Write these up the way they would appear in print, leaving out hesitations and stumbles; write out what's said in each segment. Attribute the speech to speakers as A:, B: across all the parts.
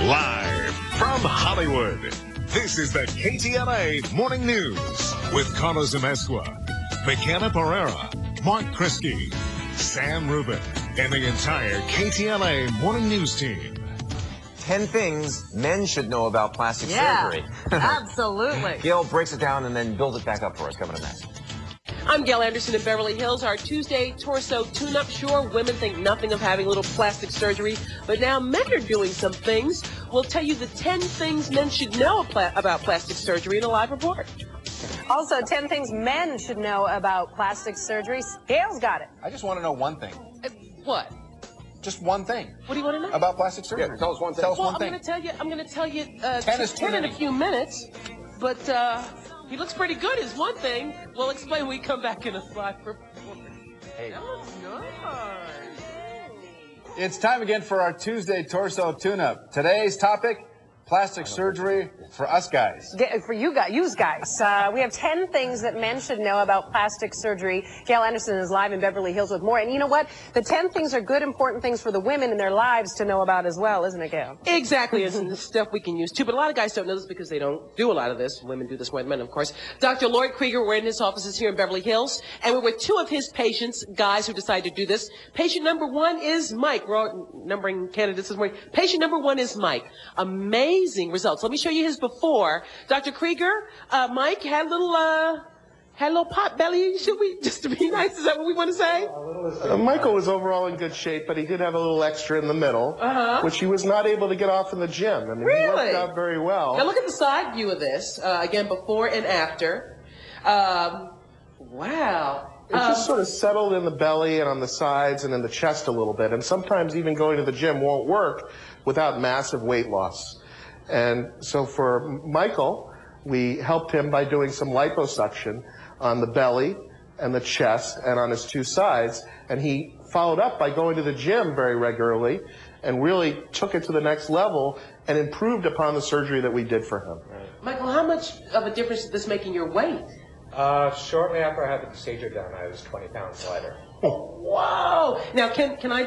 A: Live from Hollywood, this is the KTLA Morning News with Carlos Amezcua, McKenna Pereira, Mark Krisky, Sam Rubin, and the entire KTLA Morning News team.
B: 10 things men should know about plastic surgery.
C: Absolutely.
B: Gail breaks it down and then builds it back up for us. Coming up next.
C: I'm Gail Anderson in Beverly Hills. Our Tuesday torso tune-up. Sure, women think nothing of having a little plastic surgery, but now men are doing some things. We'll tell you the 10 things men should know about plastic surgery in a live report.
D: Also, 10 things men should know about plastic surgery. Gail's got it.
E: I just want to know one thing.
C: What?
E: Just one thing.
C: What do you want to know?
E: About plastic surgery.
B: Yeah, tell us one thing.
E: Tell us
C: Well,
E: one thing.
C: I'm going to tell you
E: 10 is too
C: 10 in
E: many.
C: a few minutes, but he looks pretty good is one thing. We'll explain when we come back in a live report.
E: Hey.
C: That was nice.
E: It's time again for our Tuesday torso tune-up. Today's topic, plastic surgery for us guys.
D: For you guys. We have 10 things that men should know about plastic surgery. Gail Anderson is live in Beverly Hills with more. And you know what? The 10 things are good, important things for the women in their lives to know about as well, isn't it, Gail?
C: Exactly. It's stuff we can use too. But a lot of guys don't know this because they don't do a lot of this. Women do this more than men, of course. Dr. Lloyd Krieger, we're in his offices here in Beverly Hills, and we're with 2 of his patients, guys who decided to do this. Patient number 1 is Mike. We're all numbering candidates this morning. Patient number 1 is Mike. Amazing results. Let me show you his before. Dr. Krieger, Mike had a little pot belly. Should we, just to be nice, is that what we want to say?
F: Michael was overall in good shape, but he did have a little extra in the middle, which he was not able to get off in the gym. I mean, he worked out very well.
C: Now look at the side view of this. Again, before and after. Wow.
F: It just sort of settled in the belly and on the sides and in the chest a little bit. And sometimes even going to the gym won't work without massive weight loss. And so for Michael, we helped him by doing some liposuction on the belly and the chest and on his 2 sides. And he followed up by going to the gym very regularly and really took it to the next level and improved upon the surgery that we did for him.
C: Michael, how much of a difference did this make in your weight?
G: Shortly after I had the procedure done, I was 20 pounds lighter.
C: Whoa! Now, can I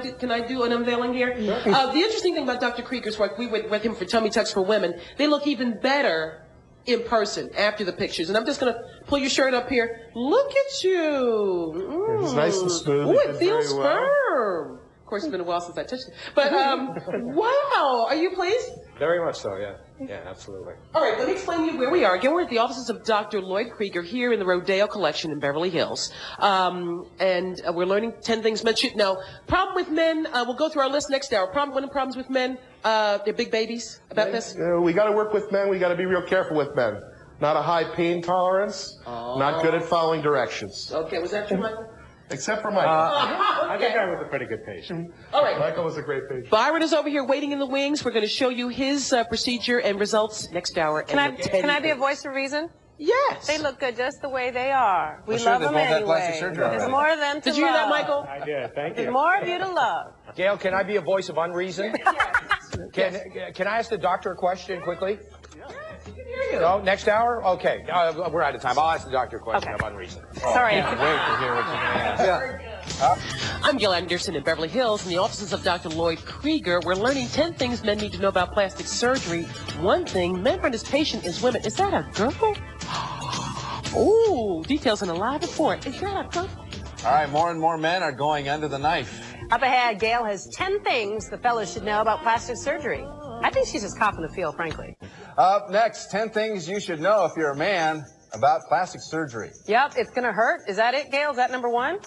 C: do an unveiling here? Sure. The interesting thing about Dr. Krieger's work, we went with him for tummy tucks for women. They look even better in person after the pictures. And I'm just going to pull your shirt up here. Look at you.
F: It's nice and smooth.
C: Oh, it feels firm. Of course, it's been a while since I touched it. But, wow! Are you pleased?
G: Very much so, yeah. Yeah, absolutely.
C: All right, let me explain to you where we are. Again, we're at the offices of Dr. Lloyd Krieger here in the Rodeo collection in Beverly Hills. And we're learning 10 things men should know. Problem with men, we'll go through our list next hour. Problems with men, they're big babies about this.
F: We got to work with men. We got to be real careful with men. Not a high pain tolerance. Not good at following directions.
C: Okay, was that true, Michael?
F: Except for Michael.
G: I think I was a pretty good patient.
C: All right.
F: Michael was a great patient.
C: Byron is over here waiting in the wings. We're going to show you his procedure and results next hour.
D: Can I be a voice of reason?
C: Yes.
D: They look good just the way they are. We
E: Well,
D: love
E: sure,
D: them
E: they've both had
D: anyway.
E: plastic surgery
D: There's
E: already.
D: more of them to
C: Did you hear that,
D: love.
C: Michael?
G: I did, thank you.
D: There's more of you to love.
H: Gail, can I be a voice of unreason? Can I ask the doctor a question quickly? No, next hour? Okay, we're out of time. I'll ask the doctor a question of unreason.
D: Sorry.
E: Wait to hear what you're going to ask.
C: I'm Gail Anderson in Beverly Hills in the offices of Dr. Lloyd Krieger. We're learning 10 things men need to know about plastic surgery. One thing, men find his patient is women. Is that a girl? Ooh, details in a live report. Is that a girl?
E: All right, more and more men are going under the knife.
D: Up ahead, Gail has 10 things the fellas should know about plastic surgery. I think she's just copping a feel, frankly.
E: Up next, 10 things you should know if you're a man about plastic surgery.
D: Yep, it's going to hurt. Is that it, Gail? Is that number 1?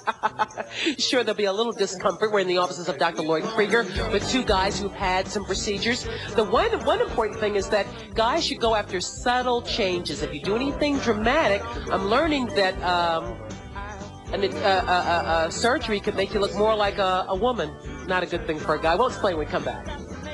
C: Sure, there'll be a little discomfort. We're in the offices of Dr. Lloyd Krieger with 2 guys who've had some procedures. The one important thing is that guys should go after subtle changes. If you do anything dramatic, I'm learning that surgery could make you look more like a woman. Not a good thing for a guy. We'll explain when we come back.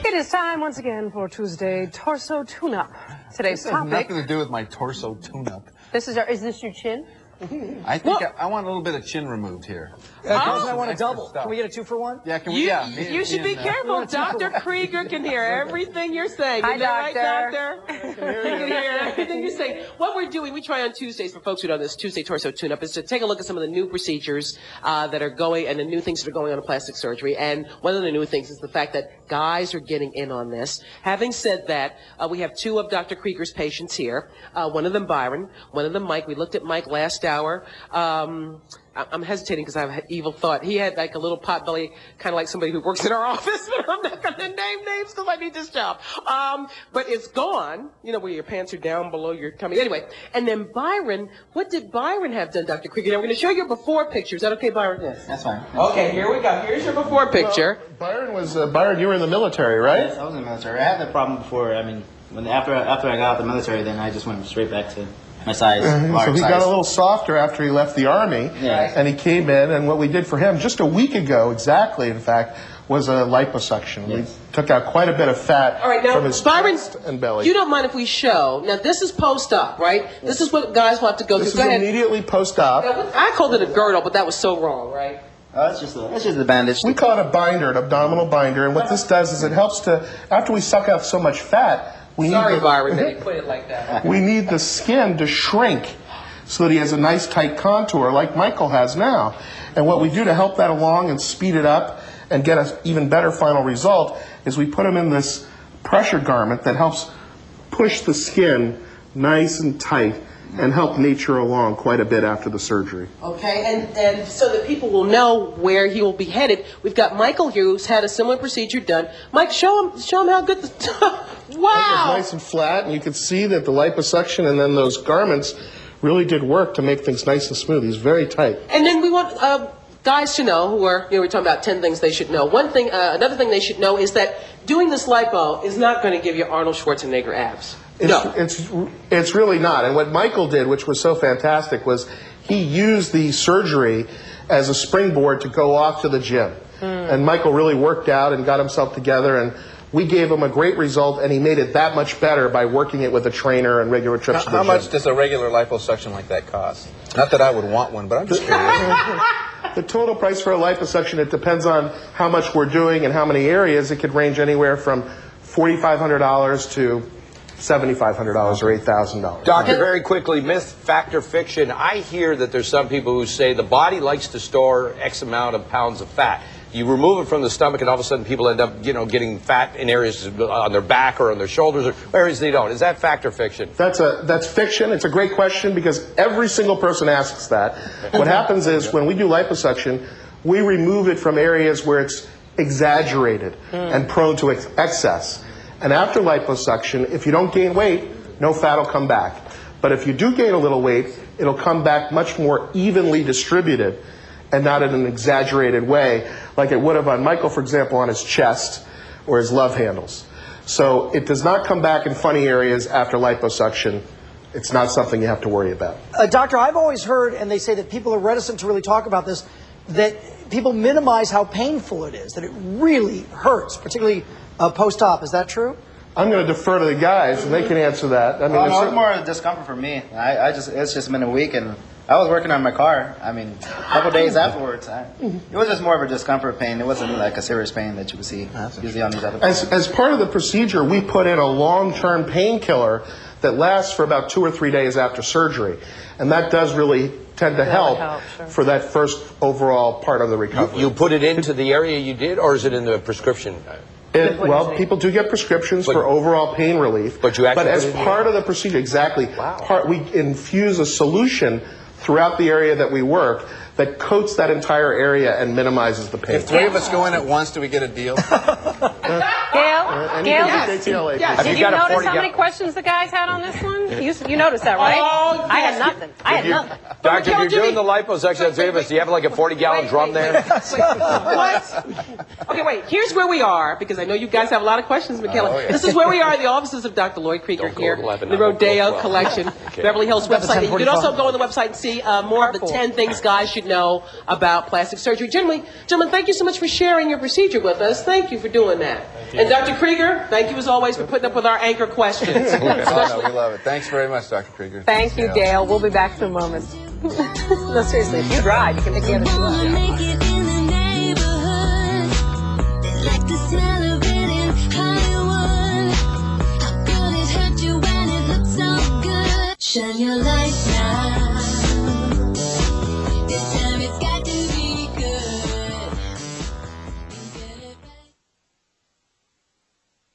D: It is time once again for Tuesday Torso Tune-Up. Today's
E: This has
D: topic.
E: nothing to do with my torso tune-up.
D: Is this your chin?
E: I think I want a little bit of chin removed here.
I: I want a double. Can we get a 2-for-1?
E: Yeah, can we?
C: You should be careful. Dr. Krieger can hear everything you're saying.
D: Hi,
C: Isn't that
D: Doctor.
C: right, Doctor? He can hear everything you're saying. What we're doing, we try on Tuesdays, for folks who know this, Tuesday Torso Tune-Up, is to take a look at some of the new procedures that are going, and the new things that are going on in plastic surgery. And one of the new things is the fact that guys are getting in on this. Having said that, we have two of Dr. Krieger's patients here. One of them Byron, one of them Mike. We looked at Mike last hour. I'm hesitating because I have an evil thought. He had like a little pot belly, kind of like somebody who works in our office, but I'm not going to name names because I need this job. But it's gone, you know, where your pants are down below your tummy. Anyway, and then Byron, what did Byron have done, Dr. Krieger? Now, we're going to show you a before picture. Is that okay, Byron?
I: Yes. That's fine.
C: Okay, here we go. Here's your before picture.
F: Well, Byron, you were in the military, right?
I: Yes, I was in the military. I had that problem before. I mean, after I got out of the military, then I just went straight back to my size.
F: So he got a little softer after he left the Army, and he came in, and what we did for him just a week ago, exactly, in fact, was a liposuction. We took out quite a bit of fat from his chest and belly.
C: You don't mind if we show. Now, this is post-op, right? This is what guys will have to go
F: This
C: through.
F: is immediately post-op.
C: I called it a girdle, but that was so wrong, right?
I: That's just the bandage.
F: We call it a binder, an abdominal binder, and what this does is it helps to, after we suck out so much fat,
C: Sorry, Byron, that you put it like that.
F: We need the skin to shrink so that he has a nice tight contour like Michael has now. And what we do to help that along and speed it up and get an even better final result is we put him in this pressure garment that helps push the skin nice and tight and help nature along quite a bit after the surgery.
C: Okay, and so that people will know where he will be headed, we've got Michael here who's had a similar procedure done. Mike, show him how good the... Wow!
F: It's nice and flat, and you can see that the liposuction and then those garments really did work to make things nice and smooth. He's very tight.
C: And then we want guys to know who are, we're talking about 10 things they should know. One thing, another thing they should know is that doing this lipo is not going to give you Arnold Schwarzenegger abs.
F: It's really not. And what Michael did, which was so fantastic, was he used the surgery as a springboard to go off to the gym. And Michael really worked out and got himself together, and we gave him a great result, and he made it that much better by working it with a trainer and regular trips to the gym.
E: How much does a regular liposuction like that cost? Not that I would want one, but I'm just curious.
F: The total price for a liposuction, it depends on how much we're doing and how many areas. It could range anywhere from $4,500 to $7,500 or $8,000.
H: Doctor, very quickly, myth, fact, or fiction. I hear that there's some people who say the body likes to store X amount of pounds of fat. You remove it from the stomach, and all of a sudden people end up, getting fat in areas on their back or on their shoulders, or areas they don't. Is that fact or fiction?
F: That's fiction. It's a great question because every single person asks that. What happens is when we do liposuction, we remove it from areas where it's exaggerated and prone to excess. And after liposuction, if you don't gain weight, no fat will come back. But if you do gain a little weight, it'll come back much more evenly distributed and not in an exaggerated way, like it would have on Michael, for example, on his chest or his love handles. So it does not come back in funny areas after liposuction. It's not something you have to worry about.
J: Doctor, I've always heard, and they say that people are reticent to really talk about this, that people minimize how painful it is, that it really hurts, particularly post-op. Is that true?
F: I'm going to defer to the guys, and they can answer that. I mean,
I: it's more discomfort for me. It's just been a week, and I was working on my car. I mean, a couple days afterwards, it was just more of a discomfort pain. It wasn't like a serious pain that you would see usually on these other patients.
F: As part of the procedure, we put in a long-term painkiller that lasts for about 2 or 3 days after surgery, and that does really tend to help for that first overall part of the recovery.
H: You put it into the area you did, or is it in the prescription?
F: Well, people do get prescriptions for overall pain relief, but as part of the procedure, we infuse a solution throughout the area that we work that coats that entire area and minimizes the pain.
E: If 3 of us go in at once, do we get a deal?
D: Gail, did you notice how many questions the guys had on this one? You noticed that, right?
C: Oh,
D: I had nothing.
H: Doctor, if you're doing the liposuction, 3 of us, do you have like a 40-gallon drum there?
C: What? Okay, wait. Here's where we are, because I know you guys have a lot of questions, Michaela. This is where we are in the offices of Dr. Lloyd Krieger here, the Rodeo collection, Beverly Hills website. You can also go on the website and see more of the 10 things guys should know about plastic surgery. Gentlemen, thank you so much for sharing your procedure with us. Thank you for doing that. And Dr. Krieger, Krieger, thank you as always for putting up with our anchor questions.
E: Oh, no, we love it. Thanks very much, Dr. Krieger.
D: Thank you, Gail. We'll be back in a moment. No, seriously, if you drive, you can pick the other two up.